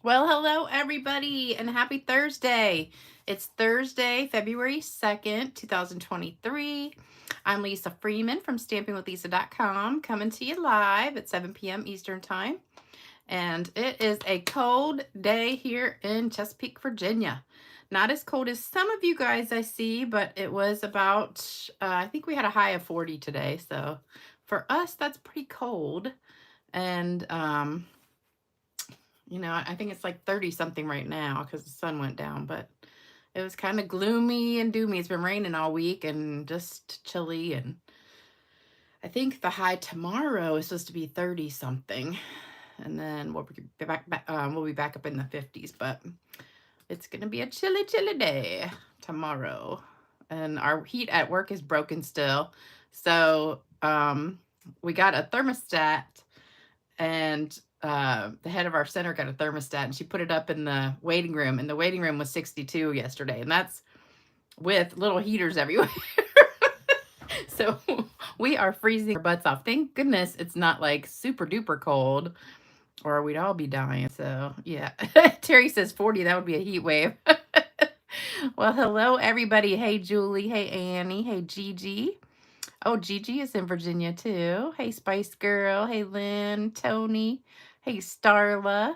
Well, hello everybody and happy Thursday. It's Thursday, February 2nd, 2023. I'm Lisa Freeman from stampingwithlisa.com coming to you live at 7 p.m. Eastern Time. And it is a cold day here in Chesapeake, Virginia. Not as cold as some of you guys I see, but it was about, I think we had a high of 40 today. So for us, that's pretty cold. And I think it's like 30 something right now because the sun went down, but it was kind of gloomy and doomy. It's been raining all week and just chilly. And I think the high tomorrow is supposed to be 30 something. And then we'll be back up in the 50s, but it's going to be a chilly, chilly day tomorrow. And our heat at work is broken still. So, we got a thermostat and the head of our center got a thermostat and she put it up in the waiting room, and the waiting room was 62 yesterday, and that's with little heaters everywhere. So we are freezing our butts off. Thank goodness it's not like super duper cold or we'd all be dying. So yeah. Terry says 40, that would be a heat wave. Well, hello everybody. Hey Julie, hey Annie, hey Gigi. Oh, Gigi is in Virginia too. Hey, Spice Girl. Hey, Lynn, Tony. Hey, Starla.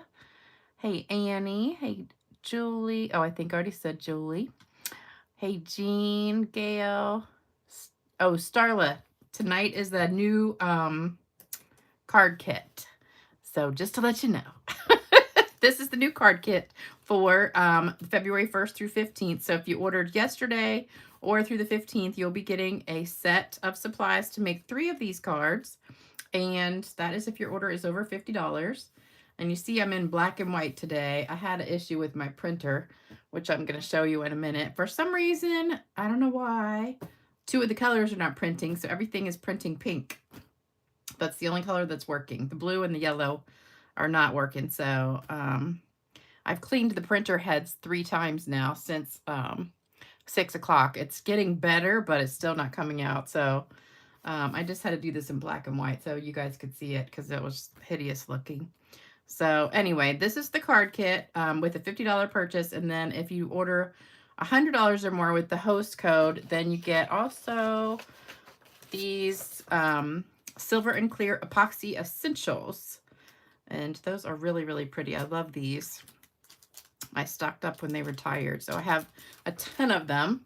Hey, Annie. Hey, Julie. Oh, I think I already said Julie. Hey, Jean, Gail. Oh, Starla. Tonight is the new card kit. So just to let you know, this is the new card kit for February 1st through 15th. So if you ordered yesterday or through the 15th, you'll be getting a set of supplies to make 3 of these cards. And that is if your order is over $50. And you see I'm in black and white today. I had an issue with my printer, which I'm going to show you in a minute. For some reason, I don't know why, 2 of the colors are not printing, so everything is printing pink. That's the only color that's working. The blue and the yellow are not working. So I've cleaned the printer heads 3 times now since 6 o'clock. It's getting better, but it's still not coming out. So I just had to do this in black and white so you guys could see it because it was hideous looking. So anyway, this is the card kit with a $50 purchase. And then if you order $100 or more with the host code, then you get also these silver and clear epoxy essentials. And those are really, really pretty. I love these. I stocked up when they retired, so I have a ton of them.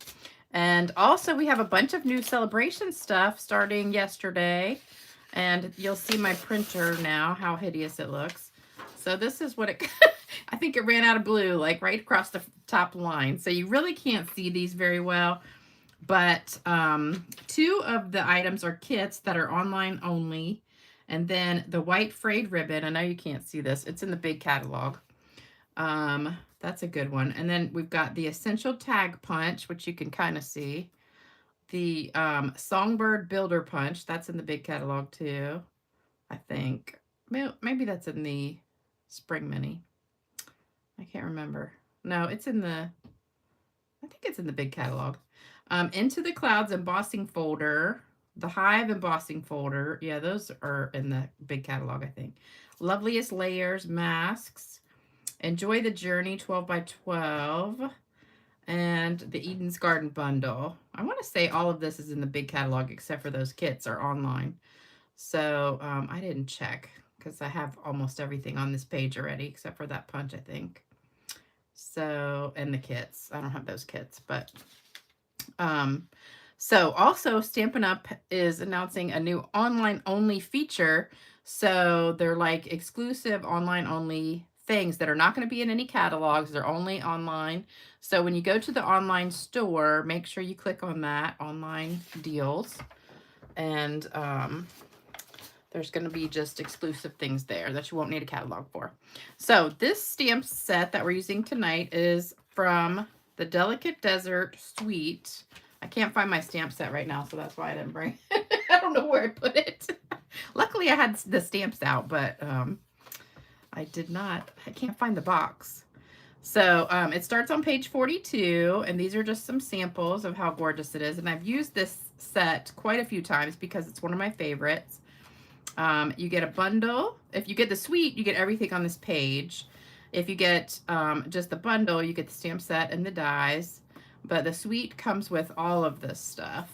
And also we have a bunch of new celebration stuff starting yesterday. And you'll see my printer now, how hideous it looks. So this is what it, I think it ran out of blue, like right across the top line. So you really can't see these very well. But 2 of the items are kits that are online only. And then the white frayed ribbon, I know you can't see this, it's in the big catalog. That's a good one. And then we've got the Essential Tag Punch, which you can kind of see. The Songbird Builder Punch, that's in the big catalog too, I think. Maybe that's in the Spring Mini. I can't remember. No, it's in the, I think it's in the big catalog. Into the Clouds embossing folder, the Hive embossing folder. Yeah, those are in the big catalog, I think. Loveliest Layers masks. Enjoy the Journey 12 by 12. And the Eden's Garden bundle. I want to say all of this is in the big catalog except for those kits are online. So I didn't check because I have almost everything on this page already except for that punch, I think. So, and the kits. I don't have those kits, but so also Stampin' Up is announcing a new online only feature. So they're like exclusive online only things that are not going to be in any catalogs. They're only online. So when you go to the online store, make sure you click on that online deals. And there's going to be just exclusive things there that you won't need a catalog for. So this stamp set that we're using tonight is from the Delicate Desert Suite. I can't find my stamp set right now, so that's why I didn't bring it. I don't know where I put it. Luckily, I had the stamps out, but I did not. I can't find the box. So it starts on page 42, and these are just some samples of how gorgeous it is. And I've used this set quite a few times because it's one of my favorites. You get a bundle. If you get the suite, you get everything on this page. If you get just the bundle, you get the stamp set and the dies. But the suite comes with all of this stuff.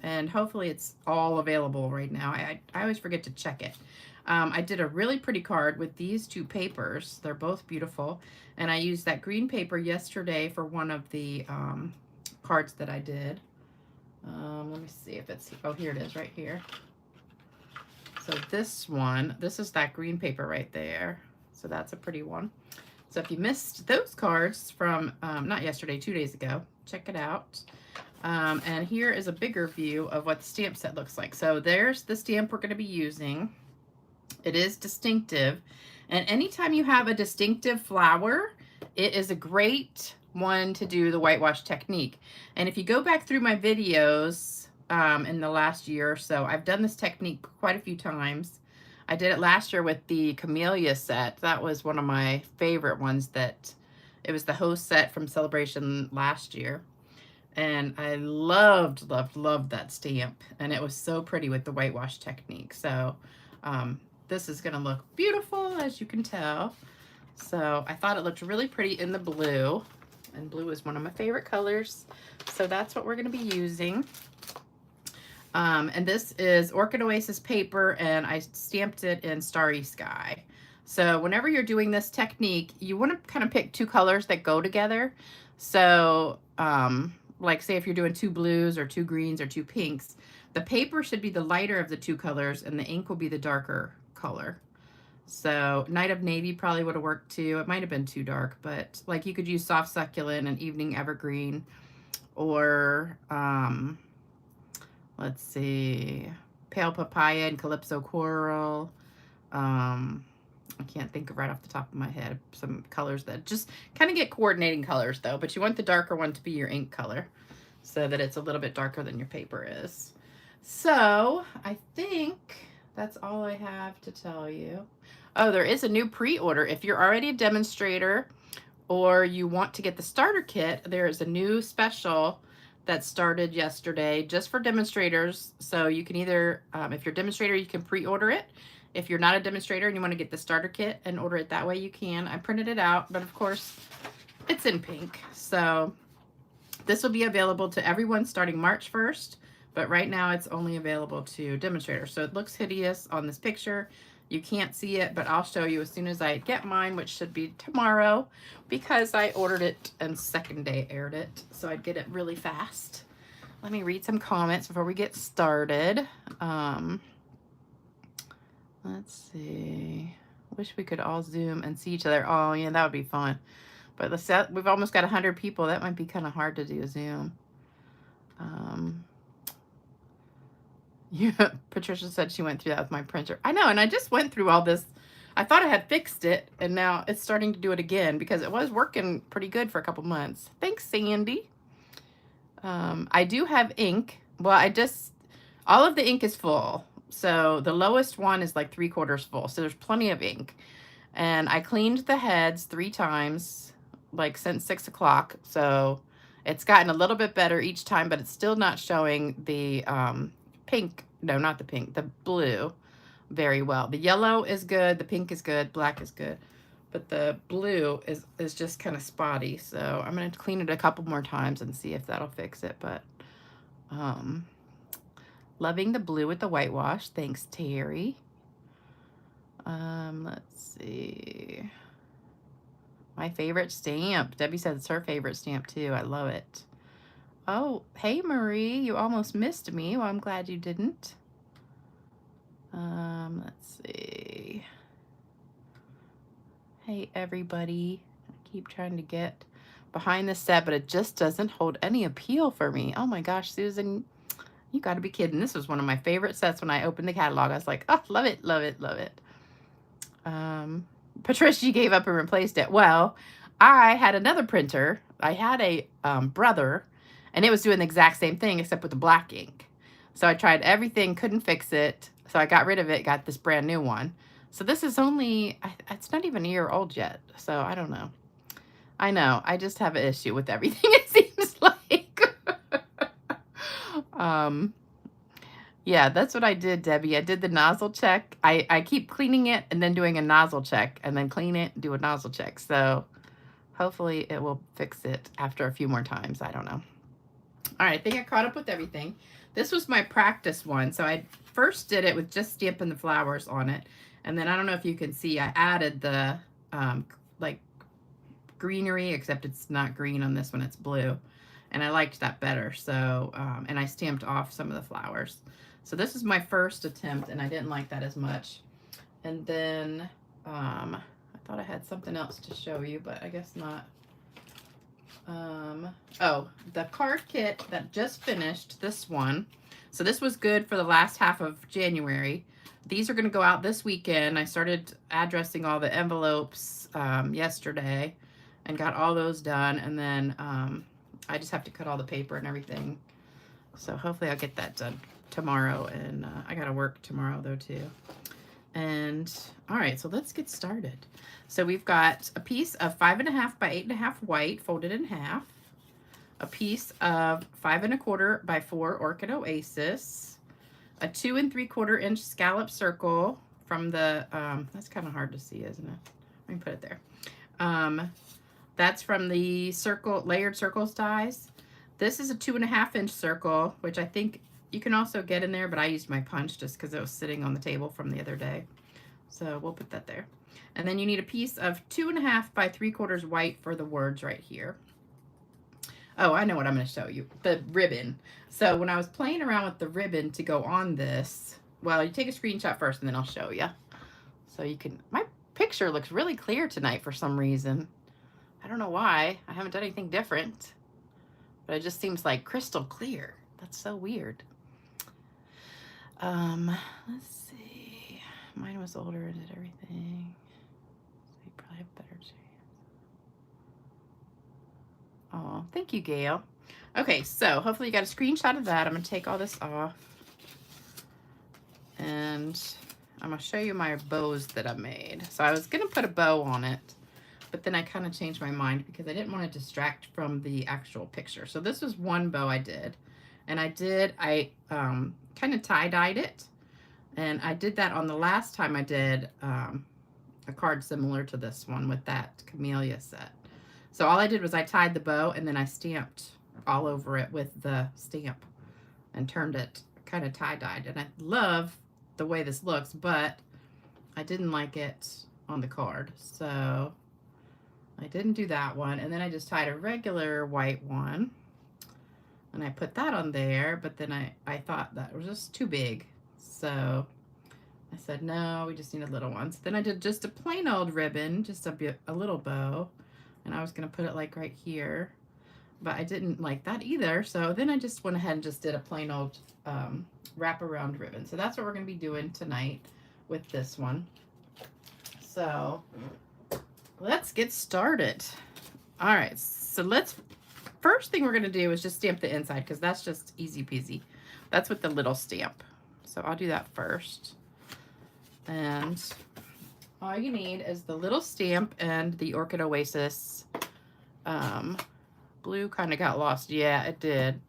And hopefully it's all available right now. I always forget to check it. I did a really pretty card with these two papers. They're both beautiful. And I used that green paper yesterday for one of the cards that I did. Let me see if it's, oh, here it is right here. So this one, this is that green paper right there. So that's a pretty one. So if you missed those cards from, not yesterday, 2 days ago, check it out. And here is a bigger view of what the stamp set looks like. So there's the stamp we're going to be using. It is distinctive. And anytime you have a distinctive flower, it is a great one to do the whitewash technique. And if you go back through my videos in the last year or so, I've done this technique quite a few times. I did it last year with the Camellia set. That was one of my favorite ones. That it was the host set from Celebration last year. And I loved that stamp. And it was so pretty with the whitewash technique. So this is going to look beautiful, as you can tell. So I thought it looked really pretty in the blue. And blue is one of my favorite colors. So that's what we're going to be using. And this is Orchid Oasis paper, and I stamped it in Starry Sky. So whenever you're doing this technique, you want to kind of pick two colors that go together. So like say if you're doing two blues or two greens or two pinks, the paper should be the lighter of the two colors and the ink will be the darker color. So Night of Navy probably would have worked too. It might have been too dark, but like you could use Soft Succulent and Evening Evergreen, or let's see, Pale Papaya and Calypso Coral. I can't think of right off the top of my head some colors that just kind of get coordinating colors though, but you want the darker one to be your ink color so that it's a little bit darker than your paper is. So I think that's all I have to tell you. Oh, there is a new pre-order. If you're already a demonstrator or you want to get the starter kit, there is a new special that started yesterday just for demonstrators. So you can either, if you're a demonstrator, you can pre-order it. If you're not a demonstrator and you want to get the starter kit and order it that way, you can. I printed it out, but of course it's in pink. So this will be available to everyone starting March 1st, but right now it's only available to demonstrators. So it looks hideous on this picture. You can't see it, but I'll show you as soon as I get mine, which should be tomorrow, because I ordered it and second day aired it, so I'd get it really fast. Let me read some comments before we get started. Let's see. Wish we could all Zoom and see each other. Oh, yeah, that would be fun. But we've almost got 100 people. That might be kind of hard to do a Zoom. Yeah, Patricia said she went through that with my printer. I know, and I just went through all this. I thought I had fixed it, and now it's starting to do it again because it was working pretty good for a couple months. Thanks, Sandy. I do have ink. Well, all of the ink is full. So the lowest one is like 3/4 full. So there's plenty of ink. And I cleaned the heads 3 times, like since 6 o'clock. So it's gotten a little bit better each time, but it's still not showing the pink. No, not the pink, the blue very well. The yellow is good. The pink is good. Black is good. But the blue is just kind of spotty. So I'm going to clean it a couple more times and see if that'll fix it. But loving the blue with the whitewash. Thanks, Terry. Let's see. My favorite stamp. Debbie said it's her favorite stamp too. I love it. Oh, hey Marie, you almost missed me. Well, I'm glad you didn't. Let's see. Hey everybody. I keep trying to get behind the set, but it just doesn't hold any appeal for me. Oh my gosh, Susan, you got to be kidding. This was one of my favorite sets when I opened the catalog. I was like, oh, love it, love it, love it. Patricia gave up and replaced it. Well, I had another printer. I had a brother, and it was doing the exact same thing except with the black ink. So I tried everything, couldn't fix it. So I got rid of it, got this brand new one. So this is only, it's not even a year old yet. So I don't know. I know, I just have an issue with everything, it seems like. Yeah, that's what I did, Debbie. I did the nozzle check. I keep cleaning it and then doing a nozzle check and then clean it and do a nozzle check. So hopefully it will fix it after a few more times. I don't know. All right, I think I caught up with everything. This was my practice one. So I first did it with just Stampin' the flowers on it. And then I don't know if you can see, I added the like greenery, except it's not green on this one, it's blue. And I liked that better. So, and I stamped off some of the flowers. So this is my first attempt, and I didn't like that as much. And then I thought I had something else to show you, but I guess not. Oh, the card kit that just finished, this one. So this was good for the last half of January. These are going to go out this weekend. I started addressing all the envelopes yesterday and got all those done. And then I just have to cut all the paper and everything. So hopefully I'll get that done tomorrow. And I got to work tomorrow though too. And all right, so let's get started. So we've got a piece of 5.5 by 8.5 white folded in half, a piece of 5 1/4 by 4 Orchid Oasis, a 2 3/4 inch scallop circle from the, that's kind of hard to see, isn't it? Let me put it there. That's from the circle, layered circles dies. This is a 2.5 inch circle, which I think you can also get in there, but I used my punch just because it was sitting on the table from the other day. So we'll put that there. And then you need a piece of 2.5 by 3/4 white for the words right here. Oh, I know what I'm going to show you. The ribbon. So when I was playing around with the ribbon to go on this, well, you take a screenshot first and then I'll show you. So you can, my picture looks really clear tonight for some reason. I don't know why. I haven't done anything different, but it just seems like crystal clear. That's so weird. Let's see. Mine was older and did everything. So you probably have a better chance. Oh, thank you, Gail. Okay, so hopefully you got a screenshot of that. I'm gonna take all this off. And I'm gonna show you my bows that I made. So I was gonna put a bow on it, but then I kind of changed my mind because I didn't want to distract from the actual picture. So this was one bow I did. And I kind of tie-dyed it. And I did that on the last time I did a card similar to this one with that camellia set. So all I did was I tied the bow and then I stamped all over it with the stamp and turned it kind of tie-dyed. And I love the way this looks, but I didn't like it on the card. So I didn't do that one. And then I just tied a regular white one. And I put that on there, but then I thought that was just too big. So I said, no, we just need a little one. So then I did just a plain old ribbon, just a little bow. And I was going to put it like right here, but I didn't like that either. So then I just went ahead and just did a plain old wraparound ribbon. So that's what we're going to be doing tonight with this one. So let's get started. All right, so first thing we're going to do is just stamp the inside because that's just easy peasy. That's with the little stamp. So I'll do that first. And all you need is the little stamp and the Orchid Oasis. Blue kind of got lost. Yeah, it did.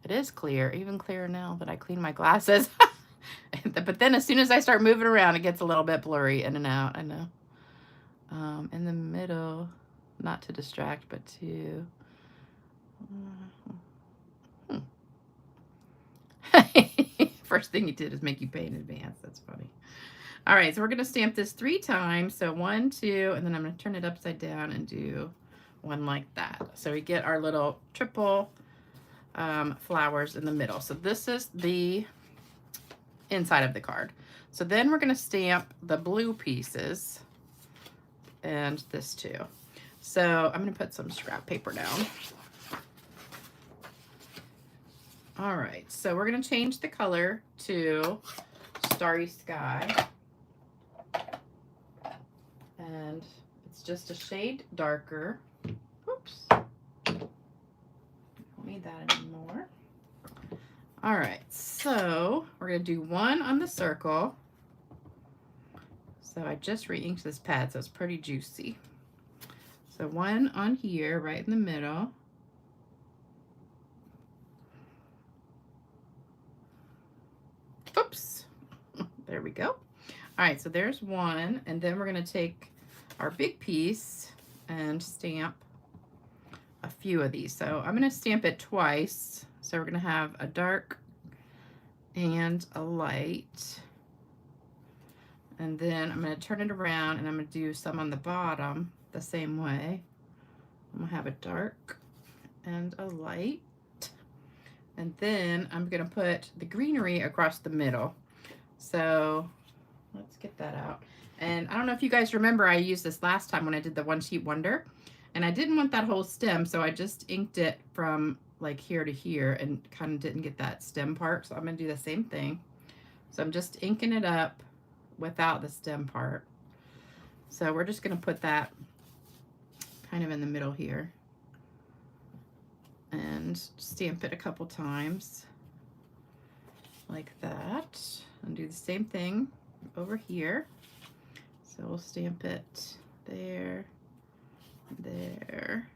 It is clear, even clearer now that I clean my glasses. But then as soon as I start moving around, it gets a little bit blurry in and out. I know. In the middle, not to distract, but to... First thing you did is make you pay in advance. That's funny. All right, so we're going to stamp this 3 times. So 1, 2, and then I'm going to turn it upside down and do one like that. So we get our little triple flowers in the middle. So this is the inside of the card. So then we're going to stamp the blue pieces and this too. So I'm going to put some scrap paper down. All right, so we're going to change the color to Starry Sky. And it's just a shade darker. Oops. Don't need that anymore. All right, so we're going to do one on the circle. So I just re-inked this pad, so it's pretty juicy. So one on here, right in the middle. Oops. There we go. All right, so there's one, and then we're going to take our big piece and stamp a few of these. So I'm going to stamp it twice. So we're going to have a dark and a light. And then I'm going to turn it around and I'm going to do some on the bottom the same way. I'm going to have a dark and a light. And then I'm going to put the greenery across the middle. So let's get that out. And I don't know if you guys remember, I used this last time when I did the One Sheet Wonder. And I didn't want that whole stem, so I just inked it from like here to here and kind of didn't get that stem part. So I'm going to do the same thing. So I'm just inking it up without the stem part. So we're just going to put that kind of in the middle here and stamp it a couple times like that, and do the same thing over here. So we'll stamp it there, there.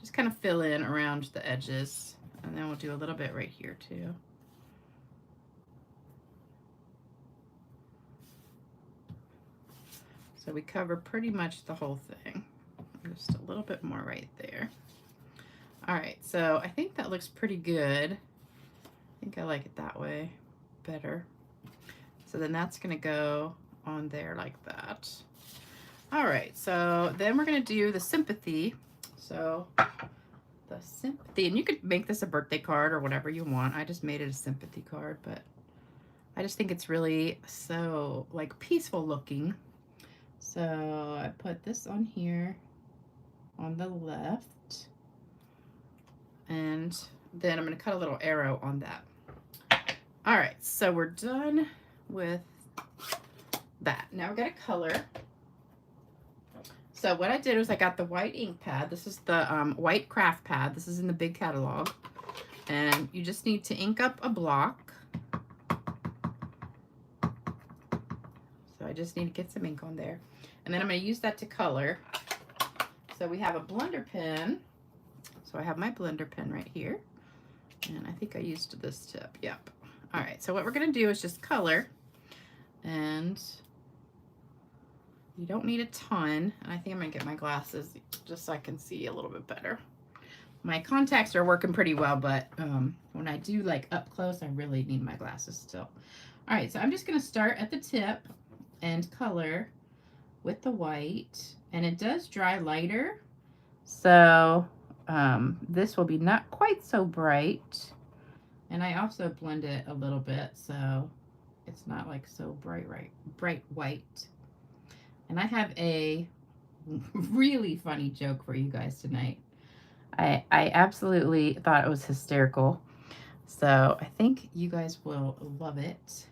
Just kind of fill in around the edges, and then we'll do a little bit right here too. So we cover pretty much the whole thing. Just a little bit more right there. All right, so I think that looks pretty good. I think I like it that way better. So then that's gonna go on there like that. All right, so then we're gonna do the sympathy. So the sympathy, and you could make this a birthday card or whatever you want. I just made it a sympathy card, but I just think it's really so like peaceful looking. So I put this on here on the left, and then I'm going to cut a little arrow on that. All right, so we're done with that. Now we're going to color. So what I did was I got the white ink pad. This is the white craft pad. This is in the big catalog. And you just need to ink up a block. So I just need to get some ink on there. And then I'm going to use that to color. So we have a blender pen. So I have my blender pen right here. And I think I used this tip. Yep. All right. So what we're going to do is just color. And you don't need a ton. And I think I'm going to get my glasses just so I can see a little bit better. My contacts are working pretty well, but when I do like up close, I really need my glasses still. All right. So I'm just going to start at the tip and color with the white. And it does dry lighter. So this will be not quite so bright. And I also blend it a little bit so it's not like so bright white. And I have a really funny joke for you guys tonight. I absolutely thought it was hysterical. So I think you guys will love it.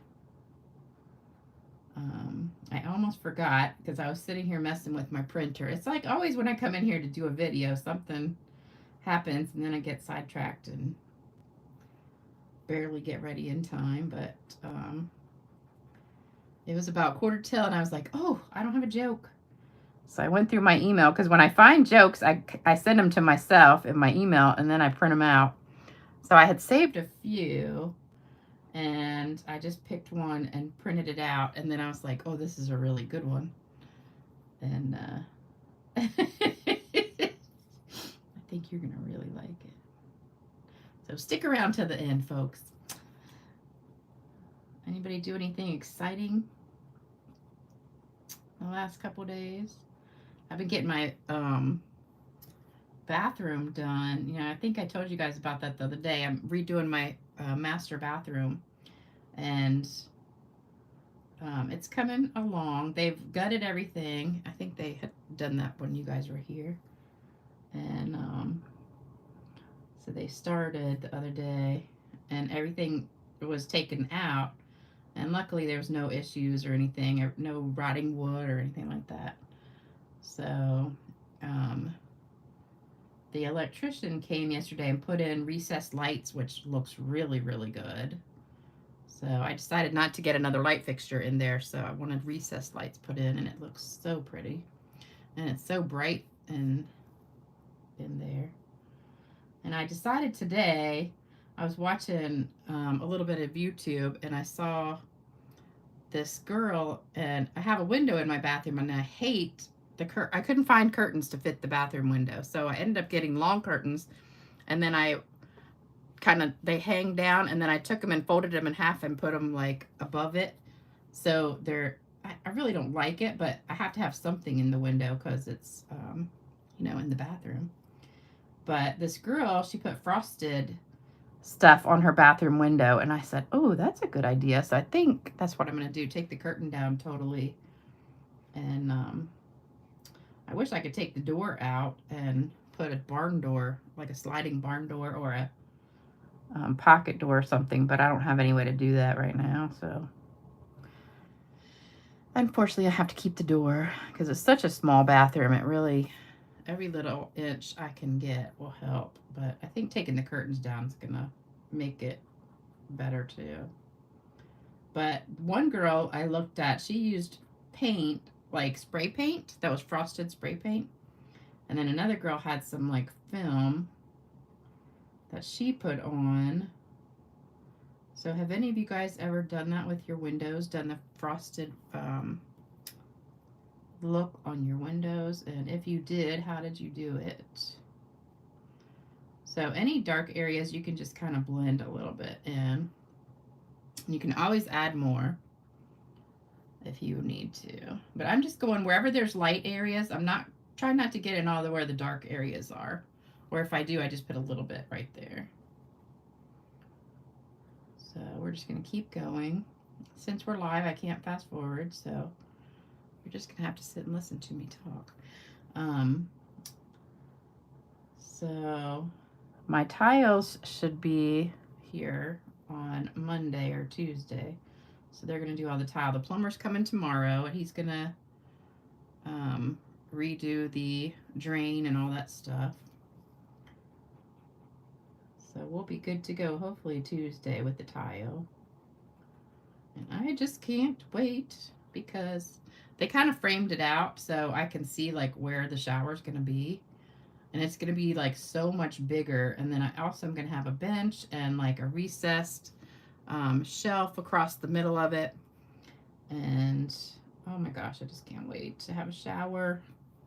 I almost forgot because I was sitting here messing with my printer. It's like always when I come in here to do a video, something happens and then I get sidetracked and barely get ready in time. But it was about 1:45 and I was like, oh, I don't have a joke. So I went through my email because when I find jokes, I send them to myself in my email and then I print them out. So I had saved a few. And I just picked one and printed it out. And then I was like, oh, this is a really good one. And I think you're going to really like it. So stick around to the end, folks. Anybody do anything exciting the last couple days? I've been getting my bathroom done. You know, I think I told you guys about that the other day. I'm redoing my master bathroom. And it's coming along. They've gutted everything. I think they had done that when you guys were here. And so they started the other day and everything was taken out. And luckily there was no issues or anything, no rotting wood or anything like that. So the electrician came yesterday and put in recessed lights, which looks really, really good. So I decided not to get another light fixture in there. So I wanted recessed lights put in, and it looks so pretty. And it's so bright and in there. And I decided today I was watching a little bit of YouTube, and I saw this girl, and I have a window in my bathroom, and I hate I couldn't find curtains to fit the bathroom window, so I ended up getting long curtains, and then they hang down, and then I took them and folded them in half and put them like above it, so I really don't like it, but I have to have something in the window because it's in the bathroom. But this girl, she put frosted stuff on her bathroom window, and I said, oh, that's a good idea. So I think that's what I'm going to do, take the curtain down totally. And I wish I could take the door out and put a barn door, like a sliding barn door, or a pocket door or something, but I don't have any way to do that right now. So unfortunately I have to keep the door because it's such a small bathroom. It really, every little inch I can get will help, but I think taking the curtains down is gonna make it better too. But one girl I looked at, she used paint, like spray paint that was frosted spray paint, and then another girl had some like film that she put on. So have any of you guys ever done that with your windows, done the frosted look on your windows? And if you did, how did you do it? So any dark areas you can just kind of blend a little bit in. You can always add more if you need to. But I'm just going wherever there's light areas. I'm not trying not to get in all the where the dark areas are. Or if I do, I just put a little bit right there. So we're just going to keep going. Since we're live, I can't fast forward, so you're just going to have to sit and listen to me talk. So my tiles should be here on Monday or Tuesday. So they're going to do all the tile. The plumber's coming tomorrow, and he's going to redo the drain and all that stuff. So we'll be good to go hopefully Tuesday with the tile. And I just can't wait because they kind of framed it out so I can see like where the shower's going to be. And it's going to be like so much bigger. And then I also am going to have a bench and like a recessed shelf across the middle of it. And oh my gosh, I just can't wait to have a shower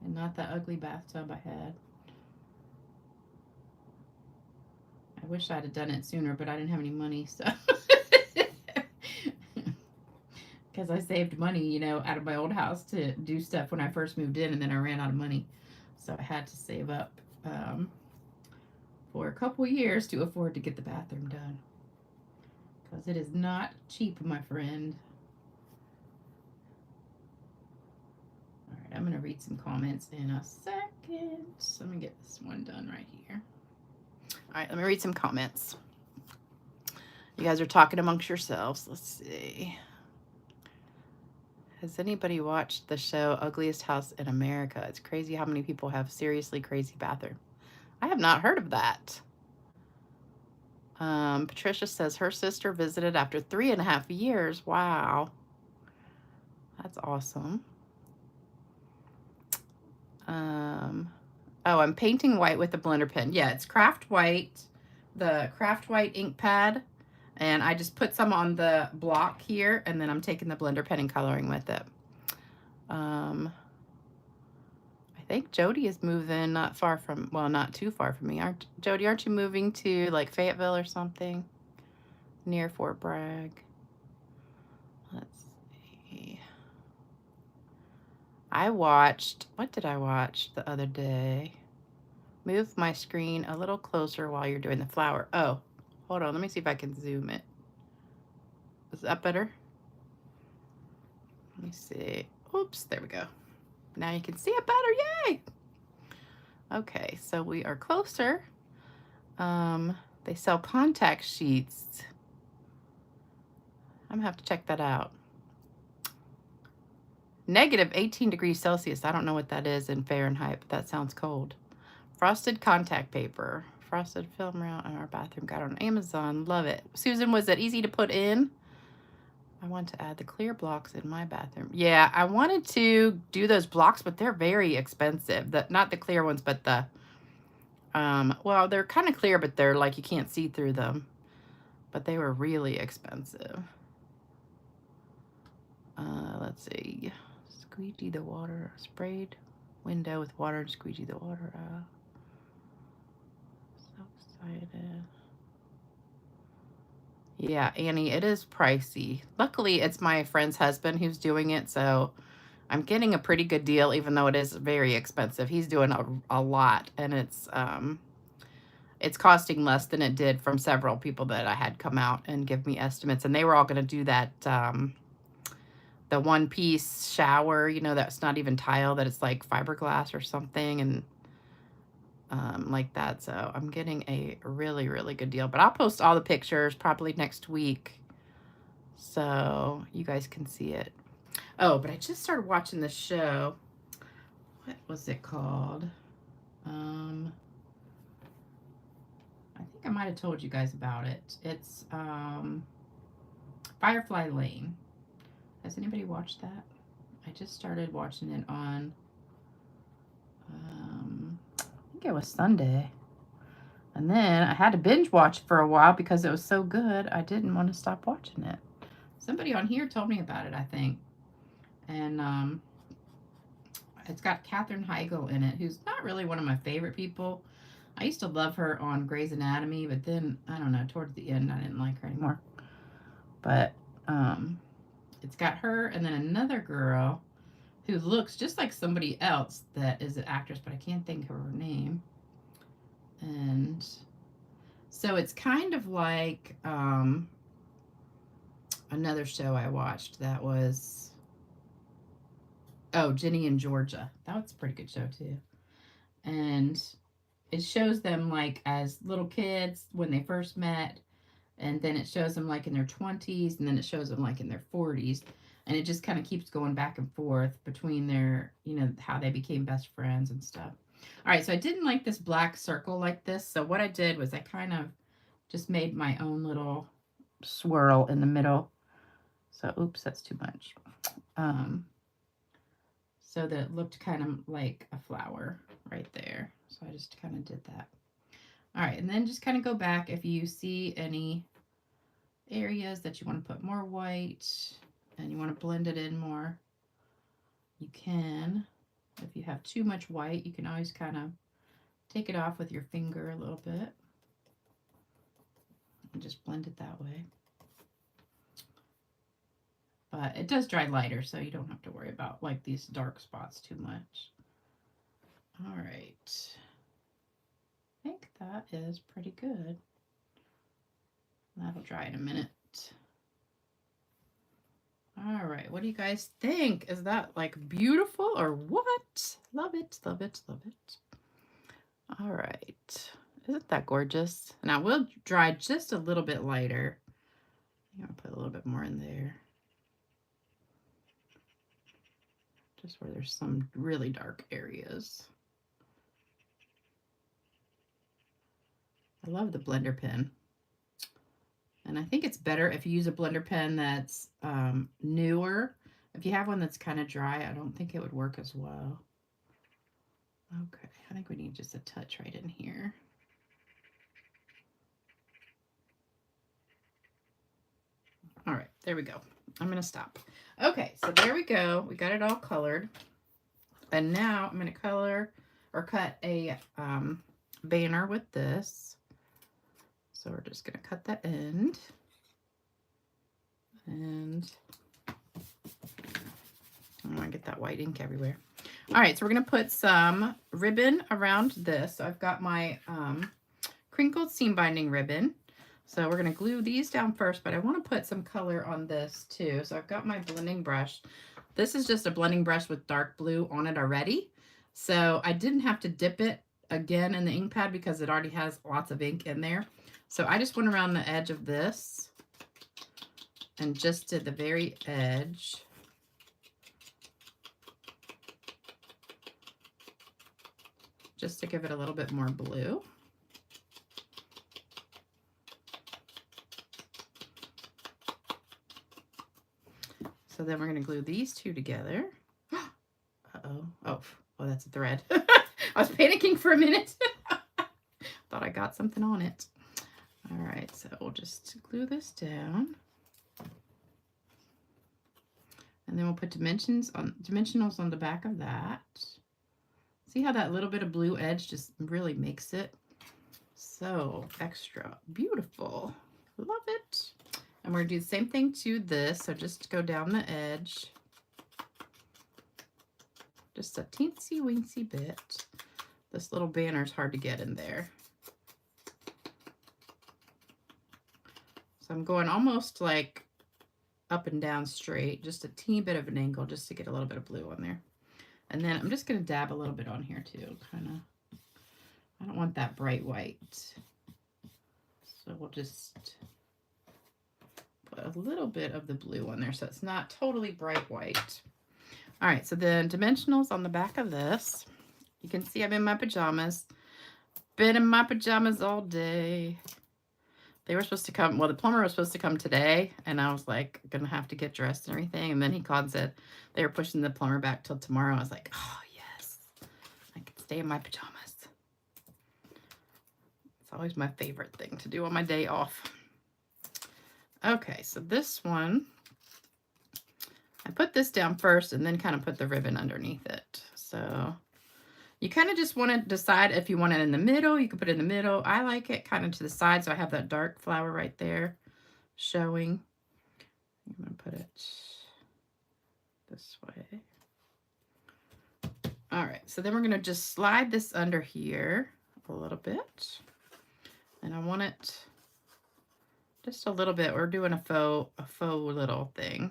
and not that ugly bathtub I had. I wish I'd have done it sooner, but I didn't have any money, so. Because I saved money, out of my old house to do stuff when I first moved in, and then I ran out of money. So I had to save up for a couple years to afford to get the bathroom done. Because it is not cheap, my friend. All right, I'm going to read some comments in a second. So let me get this one done right here. All right, let me read some comments. You guys are talking amongst yourselves. Let's see. Has anybody watched the show Ugliest House in America? It's crazy how many people have seriously crazy bathroom. I have not heard of that. Patricia says her sister visited after 3.5 years. Wow. That's awesome. Oh, I'm painting white with a blender pen. Yeah, it's Craft White, the Craft White ink pad. And I just put some on the block here, and then I'm taking the blender pen and coloring with it. I think Jody is moving not far from, well, not too far from me. Jody, aren't you moving to like Fayetteville or something? Near Fort Bragg. Let's see. What did I watch the other day? Move my screen a little closer while you're doing the flower. Oh, hold on. Let me see if I can zoom it. Is that better? Let me see. Oops, there we go. Now you can see it better. Yay! Okay, so we are closer. They sell contact sheets. I'm gonna have to check that out. Negative 18 degrees Celsius. I don't know what that is in Fahrenheit, but that sounds cold. Frosted contact paper. Frosted film around in our bathroom. Got it on Amazon. Love it. Susan, was it easy to put in? I want to add the clear blocks in my bathroom. Yeah, I wanted to do those blocks, but they're very expensive. Not the clear ones, but the, well, they're kind of clear, but they're like, you can't see through them. but they were really expensive. Let's see. Squeegee the water, sprayed window with water and squeegee the water out. So excited. Yeah, Annie, it is pricey. Luckily, it's my friend's husband who's doing it, so I'm getting a pretty good deal, even though it is very expensive. He's doing a lot, and it's costing less than it did from several people that I had come out and give me estimates, and they were all going to do that the one-piece shower, you know, that's not even tile, that it's like fiberglass or something, and like that. So I'm getting a really, really good deal. But I'll post all the pictures probably next week so you guys can see it. Oh, but I just started watching this show. What was it called? I think I might have told you guys about it. It's Firefly Lane. Has anybody watched that? I just started watching it on, I think it was Sunday. And then I had to binge watch for a while because it was so good. I didn't want to stop watching it. Somebody on here told me about it, I think. And it's got Katherine Heigl in it, who's not really one of my favorite people. I used to love her on Grey's Anatomy, but then, I don't know, towards the end, I didn't like her anymore. But it's got her and then another girl who looks just like somebody else that is an actress, but I can't think of her name. And so it's kind of like another show I watched that was, oh, Ginny and Georgia. That was a pretty good show too. And it shows them like as little kids when they first met, and then it shows them like in their 20s, and then it shows them like in their 40s, and it just kind of keeps going back and forth between their, you know, how they became best friends and stuff. All right, so I didn't like this black circle like this, so what I did was I kind of just made my own little swirl in the middle. So, oops, that's too much. So that it looked kind of like a flower right there. So I just kind of did that. All right, and then just kind of go back if you see any areas that you want to put more white and you want to blend it in more, you can. If you have too much white, you can always kind of take it off with your finger a little bit and just blend it that way. But it does dry lighter, so you don't have to worry about like these dark spots too much. All right. I think that is pretty good. That'll dry in a minute. All right, what do you guys think? Is that like beautiful or what? Love it, love it, love it. All right, isn't that gorgeous? Now we'll dry just a little bit lighter. I'm gonna put a little bit more in there. Just where there's some really dark areas. I love the blender pen. And I think it's better if you use a blender pen that's newer. If you have one that's kind of dry, I don't think it would work as well. Okay, I think we need just a touch right in here. All right, there we go. I'm going to stop. Okay, so there we go. We got it all colored. And now I'm going to color or cut a banner with this. So we're just going to cut that end. And I want to get that white ink everywhere. All right, so we're going to put some ribbon around this. So I've got my crinkled seam binding ribbon. So we're going to glue these down first, but I want to put some color on this too. So I've got my blending brush. This is just a blending brush with dark blue on it already. So I didn't have to dip it again in the ink pad because it already has lots of ink in there. So I just went around the edge of this and just did the very edge. Just to give it a little bit more blue. So then we're going to glue these two together. Uh-oh. Oh, that's a thread. I was panicking for a minute. Thought I got something on it. All right, so we'll just glue this down. And then we'll put dimensionals on the back of that. See how that little bit of blue edge just really makes it so extra beautiful. Love it. And we're gonna do the same thing to this. So just go down the edge. Just a teensy weensy bit. This little banner is hard to get in there. So I'm going almost like up and down straight, just a teeny bit of an angle just to get a little bit of blue on there. And then I'm just going to dab a little bit on here too, kind of. I don't want that bright white. So we'll just put a little bit of the blue on there so it's not totally bright white. All right, so then dimensionals on the back of this. You can see I'm in my pajamas. Been in my pajamas all day. They were supposed to come, well, the plumber was supposed to come today, and I was like, gonna have to get dressed and everything. And then he called and said they were pushing the plumber back till tomorrow. I was like, oh, yes, I can stay in my pajamas. It's always my favorite thing to do on my day off. Okay, so this one, I put this down first and then kind of put the ribbon underneath it. So you kind of just want to decide if you want it in the middle. You can put it in the middle. I like it kind of to the side, so I have that dark flower right there showing. I'm going to put it this way. All right, so then we're going to just slide this under here a little bit. And I want it just a little bit. We're doing a faux little thing.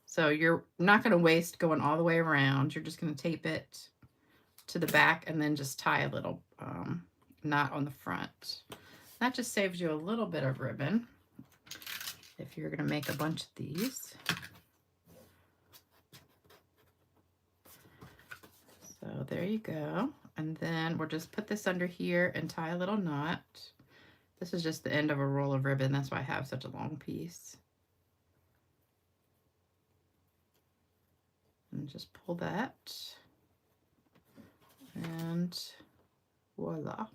So you're not going to waste going all the way around. You're just going to tape it to the back and then just tie a little knot on the front. That just saves you a little bit of ribbon if you're going to make a bunch of these. So there you go. And then we'll just put this under here and tie a little knot. This is just the end of a roll of ribbon. That's why I have such a long piece. And just pull that. And voila.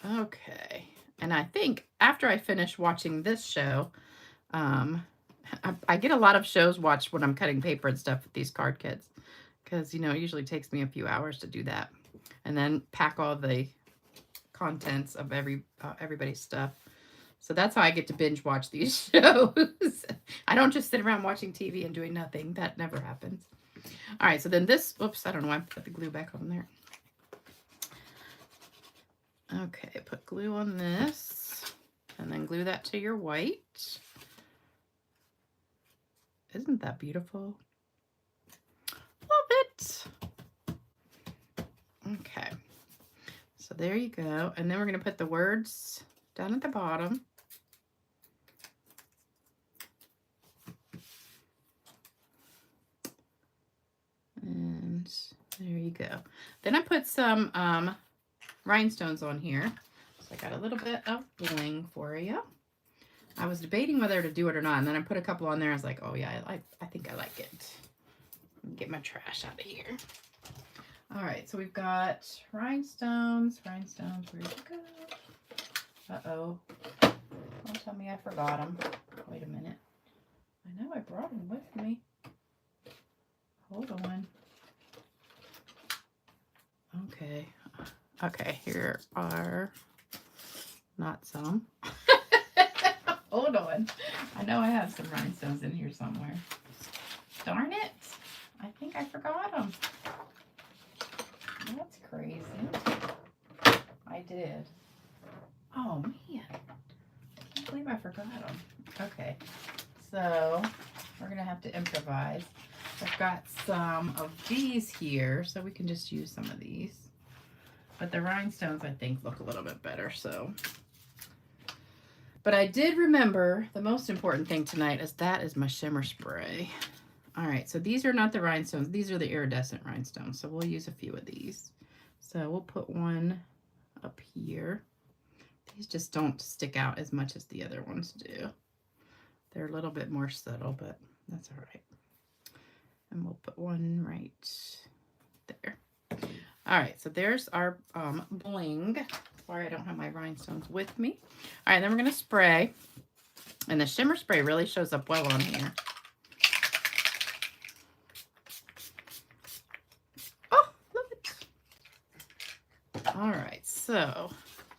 Okay. And I think after I finish watching this show, I get a lot of shows watched when I'm cutting paper and stuff with these card kits. Because, you know, it usually takes me a few hours to do that. And then pack all the contents of everybody's stuff. So that's how I get to binge watch these shows. I don't just sit around watching TV and doing nothing. That never happens. All right, so then this, oops, I don't know why I put the glue back on there. Okay, put glue on this and then glue that to your white. Isn't that beautiful? Love it. Okay, so there you go. And then we're going to put the words down at the bottom. And there you go. Then I put some rhinestones on here. So I got a little bit of bling for you. I was debating whether to do it or not, and then I put a couple on there. I was like, oh yeah, I think I like it. Get my trash out of here. All right, so we've got rhinestones. Rhinestones, where'd you go? Uh-oh. Don't tell me I forgot them. Wait a minute. I know I brought them with me. Hold on. Okay. Okay, here are not some. Hold on. I know I have some rhinestones in here somewhere. Darn it. I think I forgot them. That's crazy. I did. Oh, man. I can't believe I forgot them. Okay. So, we're going to have to improvise. I've got some of these here, so we can just use some of these. But the rhinestones, I think, look a little bit better, so. But I did remember the most important thing tonight is that is my shimmer spray. All right, so these are not the rhinestones. These are the iridescent rhinestones, so we'll use a few of these. So we'll put one up here. These just don't stick out as much as the other ones do. They're a little bit more subtle, but that's all right. And we'll put one right there. All right, so there's our bling. Sorry, I don't have my rhinestones with me. All right, then we're going to spray. And the shimmer spray really shows up well on here. Oh, love it. All right, so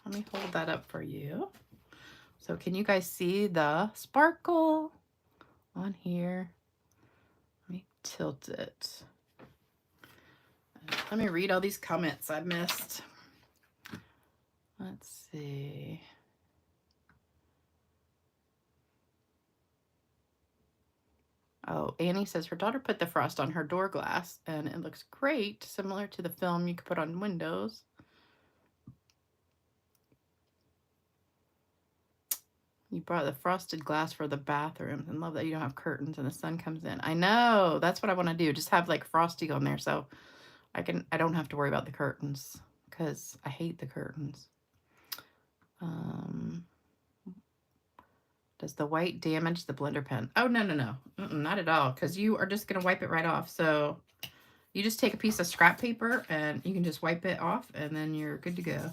let me hold that up for you. So can you guys see the sparkle on here? Let me tilt it. Let me read all these comments I missed. Let's see. Oh, Annie says her daughter put the frost on her door glass and it looks great, similar to the film you could put on windows. You brought the frosted glass for the bathrooms and love that you don't have curtains and the sun comes in. I know, that's what I want to do. Just have like frosty on there so I don't have to worry about the curtains because I hate the curtains. Does the white damage the blender pen? Oh, no, no, no. Not at all, because you are just going to wipe it right off. So you just take a piece of scrap paper and you can just wipe it off and then you're good to go.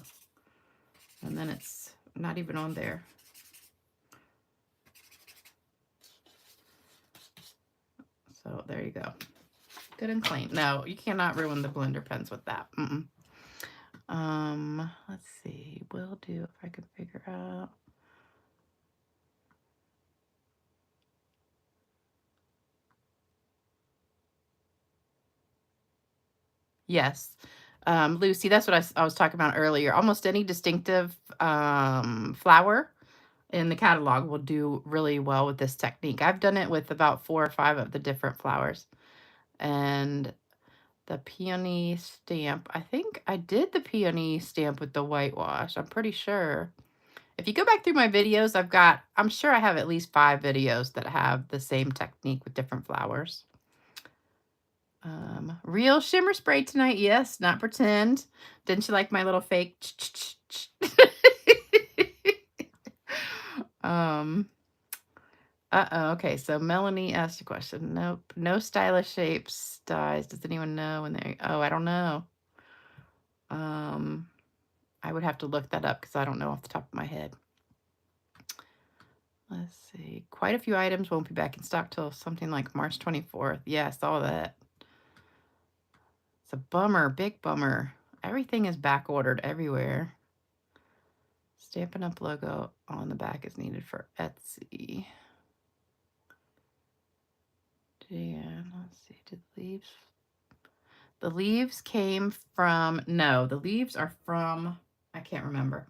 And then it's not even on there. So there you go. Good and clean. No, you cannot ruin the blender pens with that. Let's see. Will do if I can figure out. Yes. Lucy, that's what I was talking about earlier. Almost any distinctive flower in the catalog will do really well with this technique. I've done it with about 4 or 5 of the different flowers. And the peony stamp, I think I did the peony stamp with the whitewash. I'm pretty sure. If you go back through my videos, I'm sure I have at least 5 videos that have the same technique with different flowers. Real shimmer spray tonight. Yes, not pretend. Didn't you like my little fake? Okay, so Melanie asked a question. Nope. No stylish shapes, dyes. Does anyone know when they... Oh, I don't know. I would have to look that up because I don't know off the top of my head. Let's see. Quite a few items won't be back in stock till something like March 24th. Yeah, I saw that. It's a bummer, big bummer. Everything is back ordered everywhere. Stampin' Up logo on the back is needed for Etsy. Dan, let's see, did leaves? The leaves came from, no, the leaves are from, I can't remember.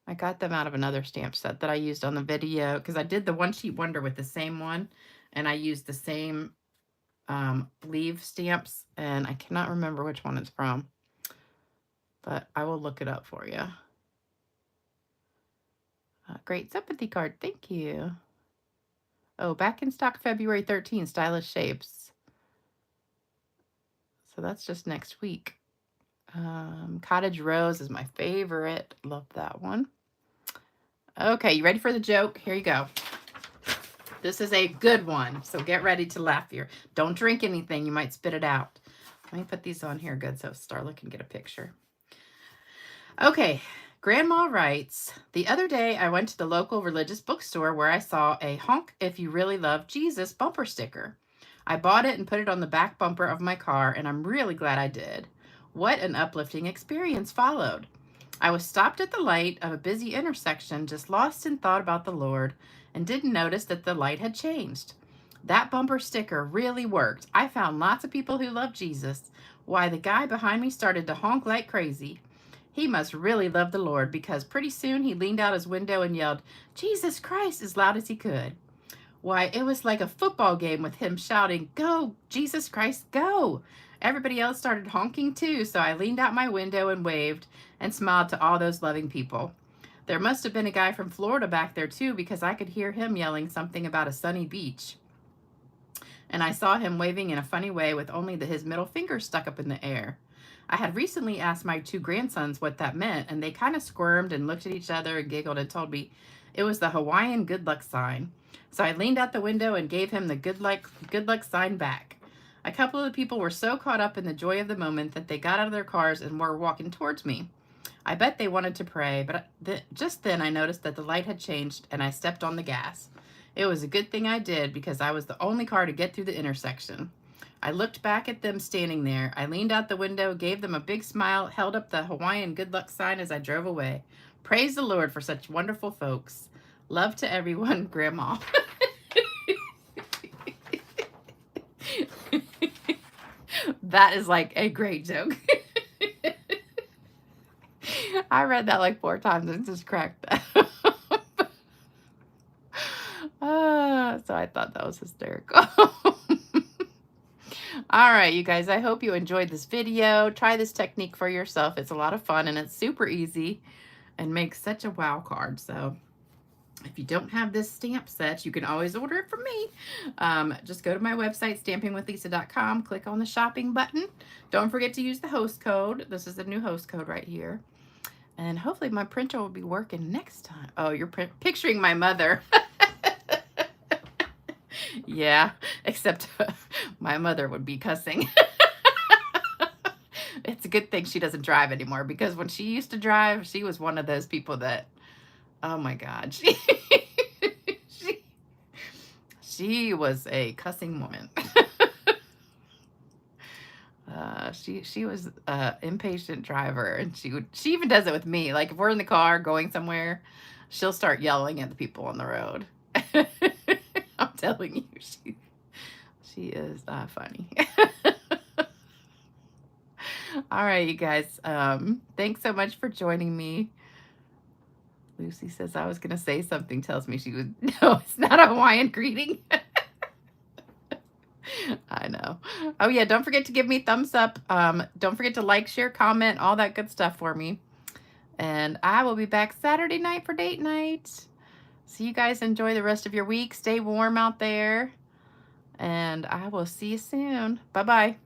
I got them out of another stamp set that I used on the video because I did the One Sheet Wonder with the same one and I used the same leaf stamps and I cannot remember which one it's from, but I will look it up for you. Great sympathy card. Thank you. Oh, back in stock February 13th, stylish shapes. So that's just next week. Cottage Rose is my favorite. Love that one. Okay, you ready for the joke? Here you go. This is a good one, so get ready to laugh here. Don't drink anything. You might spit it out. Let me put these on here good so Starla can get a picture. Okay, Grandma writes, the other day I went to the local religious bookstore where I saw a Honk If You Really Love Jesus bumper sticker. I bought it and put it on the back bumper of my car, and I'm really glad I did. What an uplifting experience followed. I was stopped at the light of a busy intersection, just lost in thought about the Lord, and didn't notice that the light had changed. That bumper sticker really worked. I found lots of people who love Jesus. Why, the guy behind me started to honk like crazy. He must really love the Lord because pretty soon he leaned out his window and yelled, Jesus Christ, as loud as he could. Why, it was like a football game with him shouting, go, Jesus Christ, go. Everybody else started honking too, so I leaned out my window and waved and smiled to all those loving people. There must have been a guy from Florida back there too because I could hear him yelling something about a sunny beach. And I saw him waving in a funny way with only his middle finger stuck up in the air. I had recently asked my 2 grandsons what that meant, and they kind of squirmed and looked at each other and giggled and told me it was the Hawaiian good luck sign. So I leaned out the window and gave him the good luck sign back. A couple of the people were so caught up in the joy of the moment that they got out of their cars and were walking towards me. I bet they wanted to pray, but just then I noticed that the light had changed and I stepped on the gas. It was a good thing I did because I was the only car to get through the intersection. I looked back at them standing there. I leaned out the window, gave them a big smile, held up the Hawaiian good luck sign as I drove away. Praise the Lord for such wonderful folks. Love to everyone, Grandma. That is like a great joke. I read that like 4 times and just cracked up. So I thought that was hysterical. All right, you guys, I hope you enjoyed this video. Try this technique for yourself. It's a lot of fun and it's super easy and makes such a wow card. So if you don't have this stamp set, you can always order it from me. Just go to my website, stampingwithlisa.com, click on the shopping button. Don't forget to use the host code. This is the new host code right here. And hopefully my printer will be working next time. Oh, you're picturing my mother. Yeah, except my mother would be cussing. It's a good thing she doesn't drive anymore, because when she used to drive, she was one of those people that, oh my God, she was a cussing woman. She was a impatient driver, and she even does it with me. Like if we're in the car going somewhere, she'll start yelling at the people on the road. I'm telling you, she is funny. All right, you guys. Thanks so much for joining me. Lucy says I was gonna say something, tells me she would. No, it's not a Hawaiian greeting. I know. Oh yeah, don't forget to give me thumbs up. Don't forget to like, share, comment, all that good stuff for me. And I will be back Saturday night for date night. So you guys enjoy the rest of your week. Stay warm out there. And I will see you soon. Bye-bye.